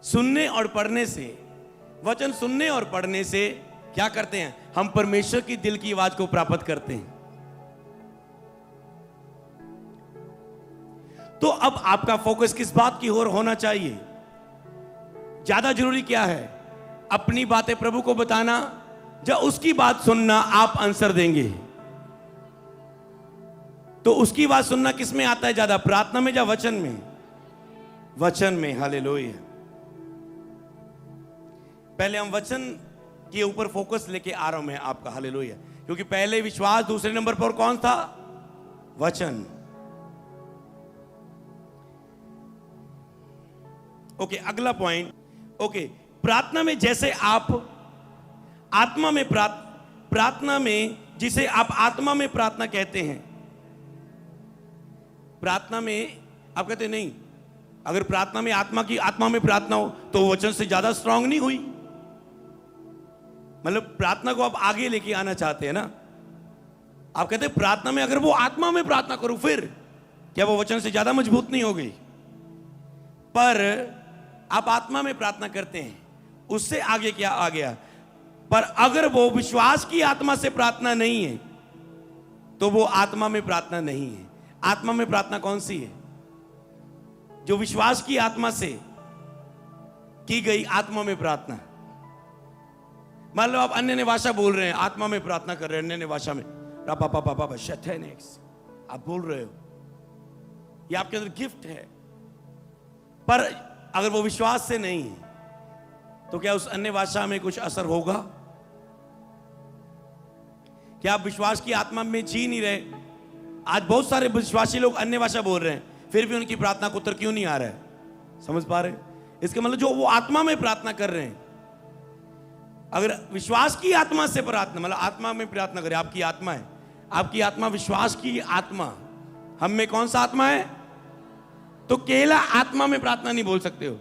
सुनने और पढ़ने से, वचन सुनने और पढ़ने से क्या करते हैं? हम परमेश्वर की दिल की आवाज को प्राप्त करते हैं। तो अब आपका फोकस किस बात की ओर होना चाहिए? ज्यादा जरूरी क्या है? अपनी बातें प्रभु को बताना या उसकी बात सुनना? आप आंसर देंगे। तो उसकी बात सुनना किस में आता है ज्यादा, प्रार्थना में या वचन में? वचन में। हालेलुया। पहले हम वचन के ऊपर फोकस लेके आ रहा हूं मैं आपका। हालेलुया। क्योंकि पहले विश्वास, दूसरे नंबर पर कौन था? वचन। ओके, अगला पॉइंट। ओके, प्रार्थना में जैसे आप आत्मा में प्रार्थना में, जिसे आप आत्मा में प्रार्थना कहते हैं, प्रार्थना में आप कहते नहीं, अगर प्रार्थना में आत्मा में प्रार्थना हो तो वचन से ज्यादा स्ट्रांग नहीं हुई। मतलब प्रार्थना को आप आगे लेके आना चाहते हैं ना। आप कहते हैं प्रार्थना में अगर वो आत्मा में प्रार्थना करूं, फिर क्या वो वचन से ज्यादा मजबूत नहीं हो गई? पर आप आत्मा में प्रार्थना करते हैं, उससे आगे क्या आ गया? पर अगर वो विश्वास की आत्मा से प्रार्थना नहीं है तो वो आत्मा में प्रार्थना नहीं है। आत्मा में प्रार्थना कौन सी है? जो विश्वास की आत्मा से की गई आत्मा में प्रार्थना। मान लो आप अन्य भाषा बोल रहे हैं, आत्मा में प्रार्थना कर रहे हैं, अन्य भाषा में आप बोल रहे हो, ये आपके अंदर गिफ्ट है। पर अगर वो विश्वास से नहीं है तो क्या उस अन्य भाषा में कुछ असर होगा? क्या आप विश्वास की आत्मा में जी नहीं रहे? आज बहुत सारे विश्वासी लोग अन्य भाषा बोल रहे हैं, फिर भी उनकी प्रार्थना को उत्तर क्यों नहीं आ रहा है? समझ पा रहे? इसका मतलब जो वो आत्मा में प्रार्थना कर रहे हैं, अगर विश्वास की आत्मा से प्रार्थना, मतलब आत्मा में प्रार्थना करें, आपकी आत्मा है, आपकी आत्मा विश्वास की आत्मा, हम में कौन सा आत्मा है? तो केवल आत्मा में प्रार्थना नहीं बोल सकते हो,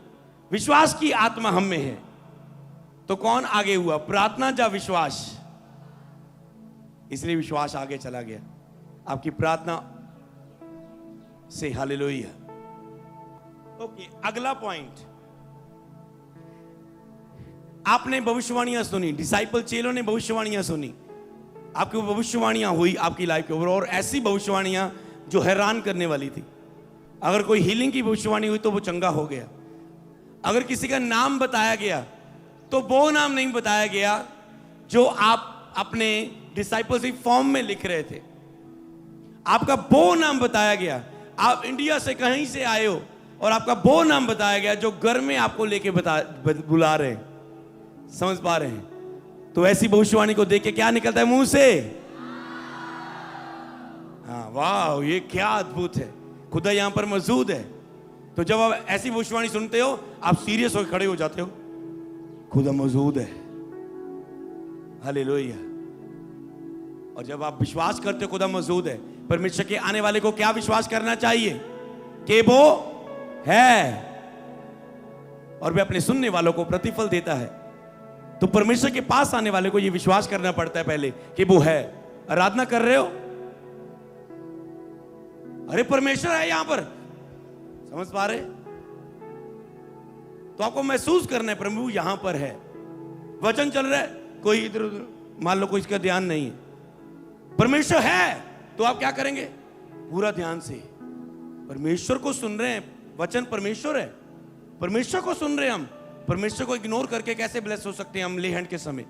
विश्वास की आत्मा हम में है। तो कौन आगे हुआ, प्रार्थना या विश्वास? इसलिए विश्वास आगे चला गया आपकी प्रार्थना से। हालेलुया। ओके, अगला पॉइंट। आपने भविष्यवाणियां सुनी, डिसाइपल चेलों ने भविष्यवाणियां सुनी, आपकी भविष्यवाणियां हुई आपकी लाइफ के ऊपर, और ऐसी भविष्यवाणियां जो हैरान करने वाली थी। अगर कोई हीलिंग की भविष्यवाणी हुई तो वो चंगा हो गया। अगर किसी का नाम बताया गया तो वो नाम नहीं बताया गया जो आप अपने डिसाइपलशिप फॉर्म में लिख रहे थे, आपका वो नाम बताया गया। आप इंडिया से कहीं से आए हो और आपका वो नाम बताया गया जो घर में आपको लेके बुला रहे हैं। समझ पा रहे हैं? तो ऐसी भविष्यवाणी को देख के क्या निकलता है मुंह से? हाँ, वाह, ये क्या अद्भुत है, खुदा यहां पर मौजूद है। तो जब आप ऐसी भविष्यवाणी सुनते हो, आप सीरियस होकर खड़े हो जाते हो, खुदा मौजूद है। हालेलुया। और जब आप विश्वास करते हो खुदा मौजूद है, परमेश्वर के आने वाले को क्या विश्वास करना चाहिए? कि वो है और वे अपने सुनने वालों को प्रतिफल देता है। तो परमेश्वर के पास आने वाले को यह विश्वास करना पड़ता है पहले कि वो है। आराधना कर रहे हो, अरे परमेश्वर है यहां पर, समझ पा रहे? तो आपको महसूस करना है प्रभु यहां पर है। वचन चल रहा है, कोई इधर उधर मान लो कोई इसका ध्यान नहीं है, परमेश्वर है, तो आप क्या करेंगे? पूरा ध्यान से परमेश्वर को सुन रहे हैं। वचन परमेश्वर है, परमेश्वर को सुन रहे हैं हम। परमेश्वर को इग्नोर करके कैसे ब्लेस हो सकते हैं हम ले हैंड के समय?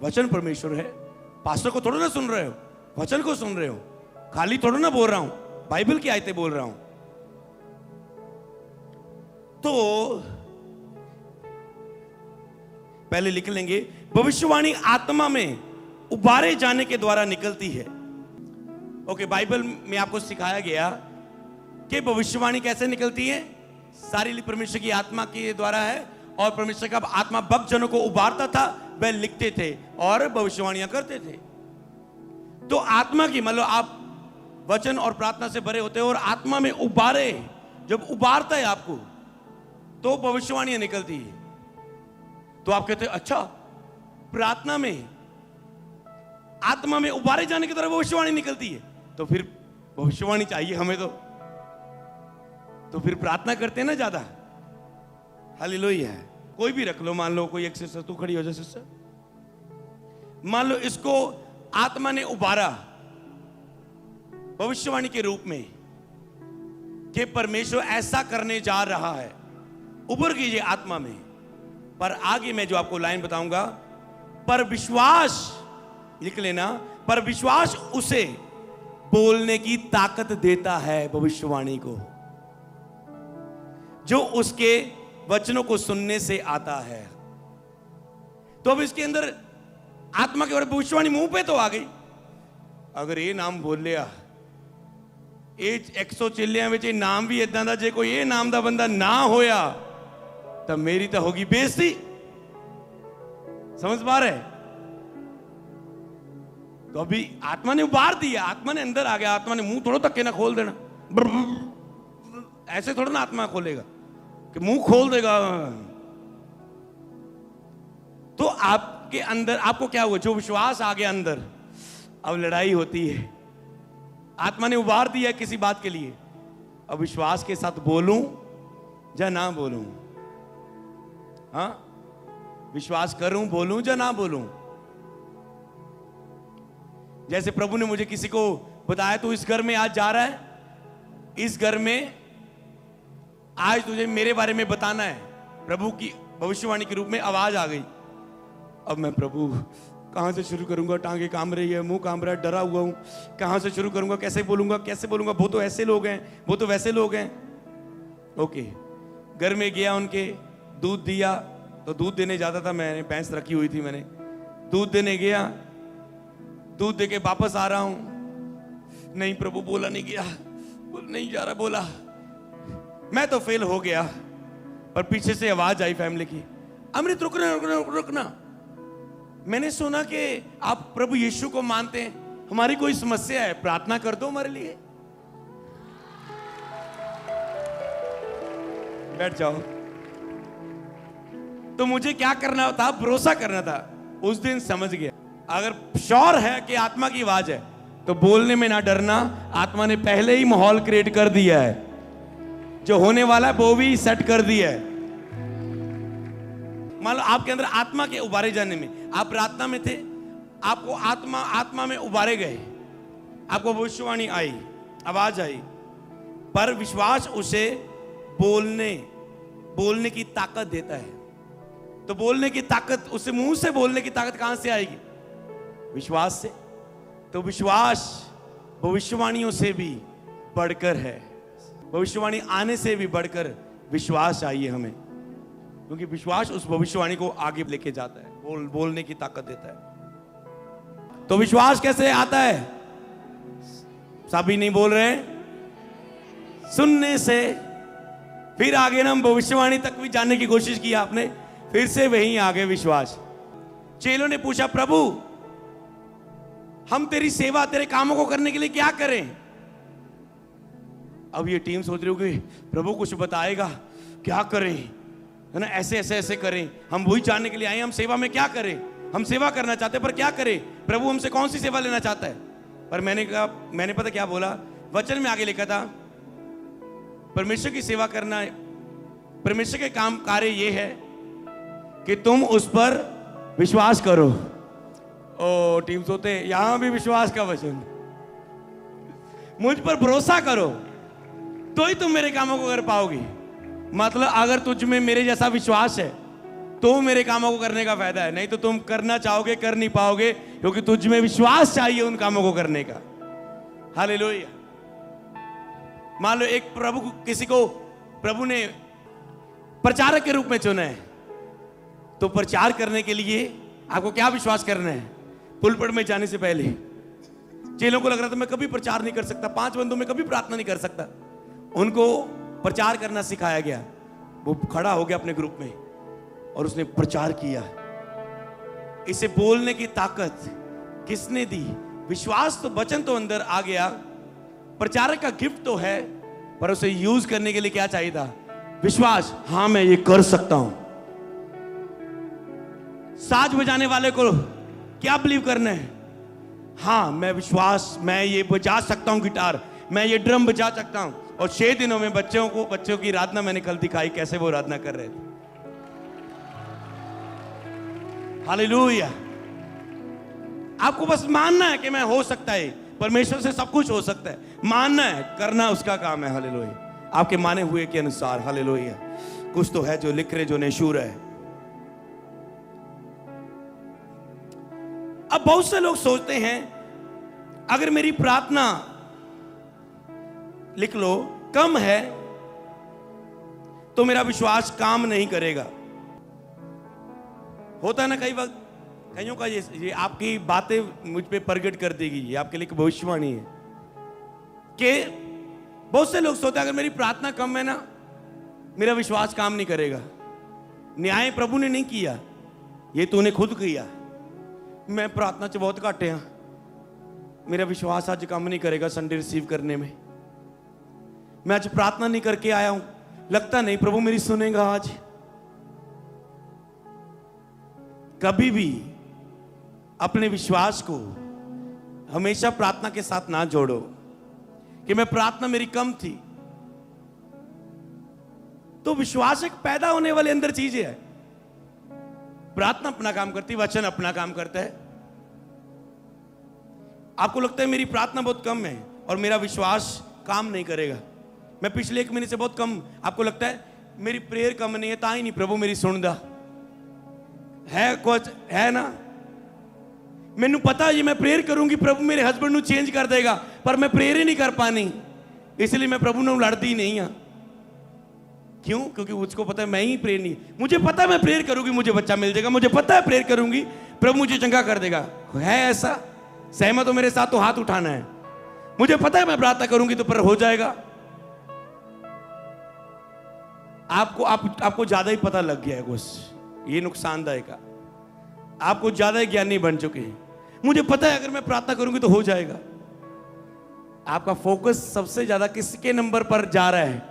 वचन परमेश्वर है। पास्टर को थोड़ा ना सुन रहे हो, वचन को सुन रहे हो। खाली थोड़ा ना बोल रहा हूं, बाइबल की आयतें बोल रहा हूं। तो पहले लिख लेंगे, भविष्यवाणी आत्मा में उबारे जाने के द्वारा निकलती है। ओके, बाइबल में आपको सिखाया गया कि भविष्यवाणी कैसे निकलती है। सारी परमेश्वर की आत्मा के द्वारा है, और परमेश्वर का आत्मा भक्त जनों को उबारता था, वह लिखते थे और भविष्यवाणियां करते थे। तो आत्मा की मतलब आप वचन और प्रार्थना से भरे होते हो और आत्मा में उबारे, जब उबारता है आपको तो भविष्यवाणियां निकलती है। तो आप कहते हैं अच्छा, प्रार्थना में आत्मा में उबारे जाने की तरह भविष्यवाणी निकलती है, तो फिर भविष्यवाणी चाहिए हमें। तो फिर प्रार्थना करते हैं ना ज्यादा। हालेलुया है। कोई भी रख लो, मान लो कोई एक सिस्टर, तू खड़ी हो जा सिस्टर। मान लो इसको आत्मा ने उबारा भविष्यवाणी के रूप में कि परमेश्वर ऐसा करने जा रहा है, उबर कीजिए आत्मा में। पर आगे मैं जो आपको लाइन बताऊंगा, पर विश्वास, लिख लेना, पर विश्वास उसे बोलने की ताकत देता है भविष्यवाणी को, जो उसके वचनों को सुनने से आता है। तो अब इसके अंदर आत्मा के बारे में भविष्यवाणी मुंह पे तो आ गई। अगर ये नाम बोल लिया, ये 100 चेलियां विच नाम भी इदां दा, जे कोई ये नाम दा बंदा ना होया तो मेरी तो होगी बेइज्जती। समझ पा रहे? तो अभी आत्मा ने उबार दिया, आत्मा ने अंदर आ गया। आत्मा ने मुंह थोड़ा धक्के ना खोल देना, ऐसे थोड़ा ना आत्मा खोलेगा कि मुंह खोल देगा। तो आपके अंदर, आपको क्या हुआ? जो विश्वास आ गया अंदर, अब लड़ाई होती है। आत्मा ने उबार दिया किसी बात के लिए, अब विश्वास के साथ बोलूं या ना बोलूं? हाँ, विश्वास करूं, बोलूं या ना बोलूं? जैसे प्रभु ने मुझे किसी को बताया, तू इस घर में आज जा रहा है, इस घर में आज तुझे मेरे बारे में बताना है। प्रभु की भविष्यवाणी के रूप में आवाज आ गई। अब मैं प्रभु कहां से शुरू करूंगा? टांगे काम रही है, मुंह काम रहा है, डरा हुआ हूं, कहां से शुरू करूंगा? कैसे बोलूंगा? कैसे बोलूंगा? वो तो ऐसे लोग हैं, वो तो वैसे लोग हैं। ओके, घर में गया, उनके दूध दिया, तो दूध देने जाता था, मैंने भैंस रखी हुई थी, मैंने दूध देने गया, दूध देके वापस आ रहा हूं, नहीं प्रभु बोला नहीं गया, नहीं जा रहा बोला, मैं तो फेल हो गया। पर पीछे से आवाज आई फैमिली की, अमृत रुकना रुकना रुकना, मैंने सुना कि आप प्रभु यीशु को मानते हैं, हमारी कोई समस्या है, प्रार्थना कर दो हमारे लिए। बैठ जाओ। तो मुझे क्या करना था? भरोसा करना था। उस दिन समझ गया, अगर श्योर है कि आत्मा की आवाज है तो बोलने में ना डरना। आत्मा ने पहले ही माहौल क्रिएट कर दिया है, जो होने वाला है वो भी सेट कर दिया है। मान लो आपके अंदर आत्मा के उबारे जाने में, आप प्रार्थना में थे, आपको आत्मा में उबारे गए, आपको भविष्यवाणी आई, आवाज आई, पर विश्वास उसे बोलने की ताकत देता है। तो बोलने की ताकत, उसे मुंह से बोलने की ताकत कहां से आएगी? विश्वास से। तो विश्वास भविष्यवाणियों से भी बढ़कर है, भविष्यवाणी आने से भी बढ़कर विश्वास चाहिए हमें, क्योंकि विश्वास उस भविष्यवाणी को आगे लेके जाता है, बोलने की ताकत देता है। तो विश्वास कैसे आता है? सभी नहीं बोल रहे, सुनने से। फिर आगे ना हम भविष्यवाणी तक भी जानने की कोशिश की आपने, फिर से वहीं आगे विश्वास। चेलों ने पूछा, प्रभु हम तेरी सेवा, तेरे कामों को करने के लिए क्या करें? अब ये टीम सोच रही होगी, प्रभु कुछ बताएगा, क्या करें, है ना, ऐसे ऐसे ऐसे करें। हम वही जानने के लिए आए, हम सेवा में क्या करें? हम सेवा करना चाहते हैं, पर क्या करें? प्रभु हमसे कौन सी सेवा लेना चाहता है? पर मैंने कहा, मैंने पता क्या बोला? वचन में आगे लिखा था, परमेश्वर की सेवा करना, परमेश्वर के काम कार्य ये है कि तुम उस पर विश्वास करो। ओ टीम सोते, यहां भी विश्वास का वचन, मुझ पर भरोसा करो तो ही तुम मेरे कामों को कर पाओगे। मतलब अगर तुझ में मेरे जैसा विश्वास है तो मेरे कामों को करने का फायदा है, नहीं तो तुम करना चाहोगे कर नहीं पाओगे, क्योंकि तुझ में विश्वास चाहिए उन कामों को करने का। हालेलुया। मान लो एक किसी को प्रभु ने प्रचारक के रूप में चुना है, तो प्रचार करने के लिए आपको क्या विश्वास करना है? पुलपट में जाने से पहले चेलों को लग रहा था मैं कभी प्रचार नहीं कर सकता, 5 बंदों में कभी प्रार्थना नहीं कर सकता, उनको प्रचार करना सिखाया गया। वो खड़ा हो गया अपने ग्रुप में और उसने प्रचार किया। इसे बोलने की ताकत किसने दी? विश्वास। तो वचन तो अंदर आ गया, प्रचारक का गिफ्ट तो है, पर उसे यूज करने के लिए क्या चाहिए था? विश्वास। हाँ मैं ये कर सकता हूं। साज बजाने वाले को क्या बिलीव करना है? हाँ मैं विश्वास, मैं ये बजा सकता हूं गिटार, मैं ये ड्रम बजा सकता हूं। और 6 दिनों में बच्चों की आराधना मैंने कल दिखाई, कैसे वो आराधना कर रहे थे। हालेलुया। आपको बस मानना है कि मैं हो सकता है, परमेश्वर से सब कुछ हो सकता है, मानना है, करना उसका काम है। हालेलुया। आपके माने हुए के अनुसार। हालेलुया। कुछ तो है जो लिख रहे, जो नेशूर है। अब बहुत से लोग सोचते हैं अगर मेरी प्रार्थना, लिख लो, कम है तो मेरा विश्वास काम नहीं करेगा। होता है ना कई वक्त, कईयों का ये आपकी बातें मुझ पे प्रगट कर देगी, ये आपके लिए भविष्यवाणी है कि बहुत से लोग सोचते हैं अगर मेरी प्रार्थना कम है ना, मेरा विश्वास काम नहीं करेगा। न्याय प्रभु ने नहीं किया, ये तूने खुद किया। मैं प्रार्थना च बहुत घट हाँ, मेरा विश्वास आज काम नहीं करेगा संडे रिसीव करने में। मैं आज प्रार्थना नहीं करके आया हूं, लगता नहीं प्रभु मेरी सुनेगा आज। कभी भी अपने विश्वास को हमेशा प्रार्थना के साथ ना जोड़ो कि मैं प्रार्थना मेरी कम थी। तो विश्वास एक पैदा होने वाले अंदर चीज है। प्रार्थना अपना काम करती, वचन अपना काम करता है। आपको लगता है मेरी प्रार्थना बहुत कम है और मेरा विश्वास काम नहीं करेगा। मैं पिछले 1 महीने से बहुत कम, आपको लगता है मेरी प्रेयर कम नहीं है, ता ही नहीं प्रभु मेरी सुनदा है, कुछ है ना। मैनू पता है मैं प्रेयर करूंगी प्रभु मेरे हस्बैंड ਨੂੰ चेंज कर देगा, पर मैं प्रेयर ही नहीं कर पानी, इसलिए मैं प्रभु ਨੂੰ लड़ती नहीं हाँ। क्यों? क्योंकि उसको पता है मैं ही प्रेयर नहीं, मुझे पता है मैं प्रेयर करूंगी मुझे बच्चा मिल जाएगा, मुझे पता है प्रेयर करूंगी प्रभु मुझे चंगा कर देगा। है ऐसा? सहमत हो मेरे साथ तो हाथ उठाना है। मुझे पता है मैं प्रार्थना करूंगी तो पर हो जाएगा। आपको ज्यादा ही पता लग गया है कुछ, ये नुकसानदायक है। आपको ज्यादा ही ज्ञानी बन चुके हैं। मुझे पता है अगर मैं प्रार्थना करूंगी तो हो जाएगा। आपका फोकस सबसे ज्यादा किसके नंबर पर जा रहा है?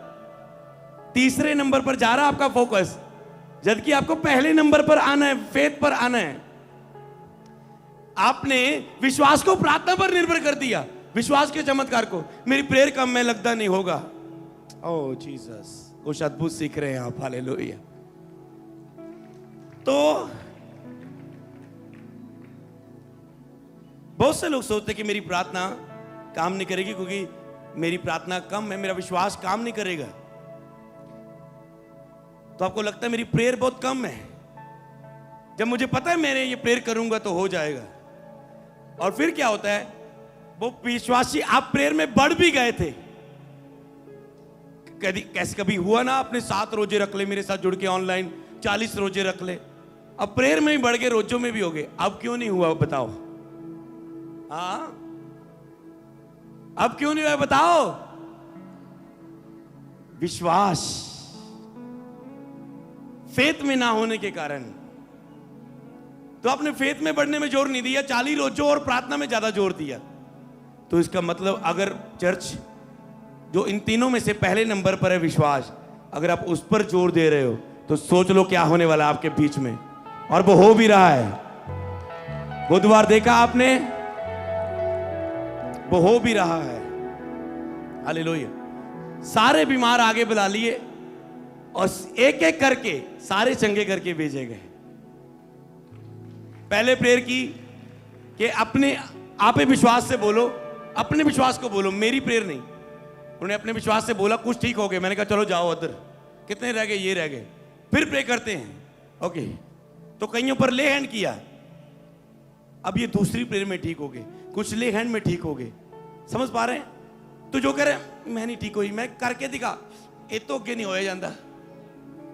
तीसरे नंबर पर जा रहा है आपका फोकस, जबकि आपको पहले नंबर पर आना है, फेथ पर आना है। आपने विश्वास को प्रार्थना पर निर्भर कर दिया, विश्वास के चमत्कार को। मेरी प्रेयर कम में लगता नहीं होगा। ओह जीसस, कुछ अद्भुत सीख रहे हैं आप। हालेलुया। तो बहुत से लोग सोचते हैं कि मेरी प्रार्थना काम नहीं करेगी क्योंकि मेरी प्रार्थना कम है, मेरा विश्वास काम नहीं करेगा। तो आपको लगता है मेरी प्रेयर बहुत कम है, जब मुझे पता है मैंने ये प्रेयर करूंगा तो हो जाएगा। और फिर क्या होता है, वो विश्वासी आप प्रेयर में बढ़ भी गए थे। कैसे कभी हुआ ना, आपने 7 रोजे रख ले मेरे साथ जुड़ के ऑनलाइन, 40 रोजे रख ले, अब प्रेयर में ही बढ़ गए, रोजों में भी हो गए। अब क्यों नहीं हुआ बताओ? हाँ, अब क्यों नहीं हुआ बताओ? विश्वास, फेथ में ना होने के कारण। तो आपने फेथ में बढ़ने में जोर नहीं दिया, 40 रोजों और प्रार्थना में ज्यादा जोर दिया। तो इसका मतलब अगर चर्च जो इन तीनों में से पहले नंबर पर है विश्वास, अगर आप उस पर जोर दे रहे हो तो सोच लो क्या होने वाला आपके बीच में। और वो हो भी रहा है। बुधवार देखा आपने, वो हो भी रहा है। हालेलुया। सारे बीमार आगे बुला लिए और एक एक करके सारे चंगे करके भेजे गए। पहले प्रेयर की कि अपने आप विश्वास से बोलो, अपने विश्वास को बोलो, मेरी प्रेयर नहीं। उन्होंने अपने विश्वास से बोला, कुछ ठीक हो गए। मैंने कहा चलो जाओ उधर, कितने रह गए? ये रह गए। फिर प्रे करते हैं। ओके, तो कईयों पर ले हैंड किया, अब ये दूसरी प्रेयर में ठीक हो गए, कुछ ले हैंड में ठीक हो गए। समझ पा रहे हैं? तो जो कह रहे मैं नहीं ठीक हुई, मैं करके दिखा, ये तो अगे नहीं होया जाता।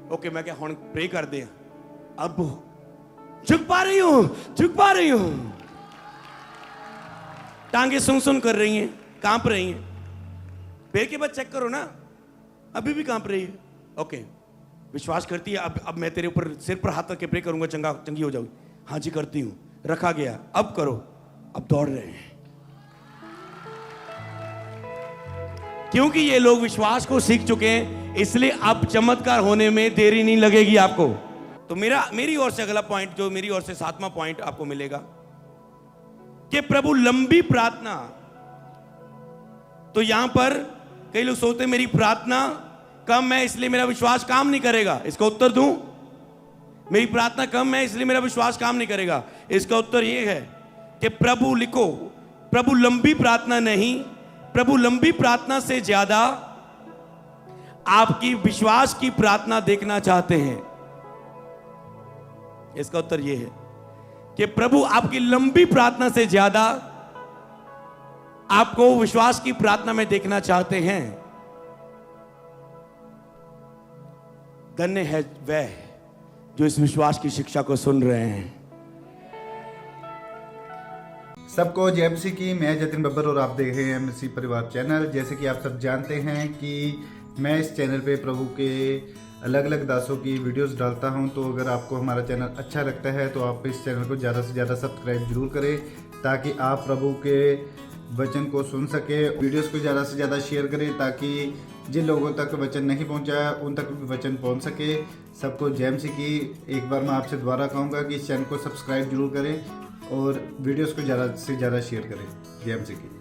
ओके, मैं क्या हुण प्रे कर दे, अब झुक पा रही हूं, झुक पा रही हूं, टांगे सुन सुन कर रही हैं, कांप रही हैं। फिर के बाद चेक करो ना, अभी भी कांप रही है। ओके, विश्वास करती है, अब मैं तेरे ऊपर सिर पर हाथ रख के प्रे करूंगा, चंगी हो जाऊगी। हाँ जी करती हूं, रखा गया, अब करो। अब दौड़ रहे हैं, क्योंकि ये लोग विश्वास को सीख चुके हैं, इसलिए अब चमत्कार होने में देरी नहीं लगेगी आपको। तो मेरी ओर से अगला पॉइंट, जो मेरी ओर से 7वां पॉइंट आपको मिलेगा कि प्रभु लंबी प्रार्थना। तो यहां पर कई लोग सोचते हैं मेरी प्रार्थना कम है इसलिए मेरा विश्वास काम नहीं करेगा। इसका उत्तर दूं, मेरी प्रार्थना कम है इसलिए मेरा विश्वास काम नहीं करेगा। इसका उत्तर यह है कि प्रभु लिखो, प्रभु लंबी प्रार्थना नहीं, प्रभु लंबी प्रार्थना से ज्यादा आपकी विश्वास की प्रार्थना देखना चाहते हैं। इसका उत्तर यह है कि प्रभु आपकी लंबी प्रार्थना से ज्यादा आपको विश्वास की प्रार्थना में देखना चाहते हैं। धन्य है वह जो इस विश्वास की शिक्षा को सुन रहे हैं। सबको जय मसीह की। मैं जतिन बब्बर और आप देख रहे हैं मसीह परिवार चैनल। जैसे कि आप सब जानते हैं कि मैं इस चैनल पे प्रभु के अलग अलग दासों की वीडियोस डालता हूं, तो अगर आपको हमारा चैनल अच्छा लगता है तो आप इस चैनल को ज़्यादा से ज़्यादा सब्सक्राइब जरूर करें ताकि आप प्रभु के वचन को सुन सके। वीडियोस को ज़्यादा से ज़्यादा शेयर करें ताकि जिन लोगों तक वचन नहीं पहुंचा उन तक भी वचन पहुंच सके। सबको जय मसीह की। एक बार मैं आपसे दोबारा कहूँगा कि इस चैनल को सब्सक्राइब जरूर करें और वीडियोस को ज़्यादा से ज़्यादा शेयर करें। जय मसीह की।